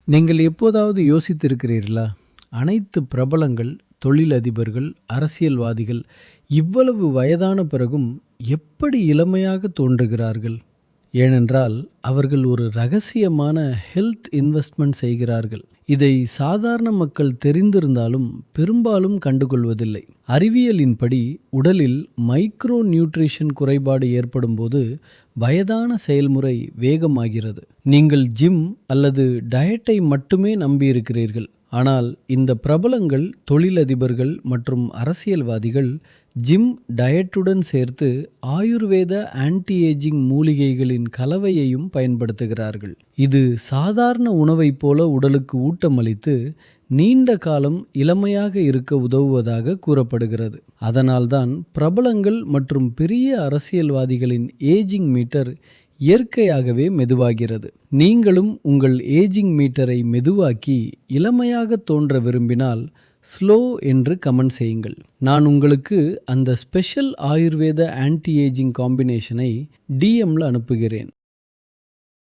நீங்கள் எப்போதாவது யோசித்திருக்கிறீர்களா? அனைத்து பிரபலங்கள், தொழிலதிபர்கள், அரசியல்வாதிகள் இவ்வளவு வயதான பிறகும் எப்படி இளமையாக தோன்றுகிறார்கள்? ஏனென்றால் அவர்கள் ஒரு ரகசியமான ஹெல்த் இன்வெஸ்ட்மென்ட் செய்கிறார்கள். இதை சாதாரண மக்கள் தெரிந்திருந்தாலும் பெரும்பாலும் கண்டுகொள்வதில்லை. அறிவியலின்படி உடலில் மைக்ரோ நியூட்ரிஷன் குறைபாடு ஏற்படும்போது வயதான செயல்முறை வேகமாகிறது. நீங்கள் ஜிம் அல்லது டயட்டை மட்டுமே நம்பியிருக்கிறீர்கள். ஆனால் இந்த பிரபலங்கள், தொழிலதிபர்கள் மற்றும் அரசியல்வாதிகள் ஜிம், டயட்டுடன் சேர்த்து ஆயுர்வேத ஆன்டி ஏஜிங் மூலிகைகளின் கலவையையும் பயன்படுத்துகிறார்கள். இது சாதாரண உணவைப் போல உடலுக்கு ஊட்டமளித்து நீண்ட காலம் இளமையாக இருக்க உதவுவதாக கூறப்படுகிறது. அதனால்தான் பிரபலங்கள் மற்றும் பெரிய அரசியல்வாதிகளின் ஏஜிங் மீட்டர் இயற்கையாகவே மெதுவாகிறது. நீங்களும் உங்கள் ஏஜிங் மீட்டரை மெதுவாக்கி இளமையாக தோன்ற விரும்பினால் ஸ்லோ என்று கமெண்ட் செய்யுங்கள். நான் உங்களுக்கு அந்த ஸ்பெஷல் ஆயுர்வேத ஆன்டி ஏஜிங் காம்பினேஷனை டிஎம்ல அனுப்புகிறேன்.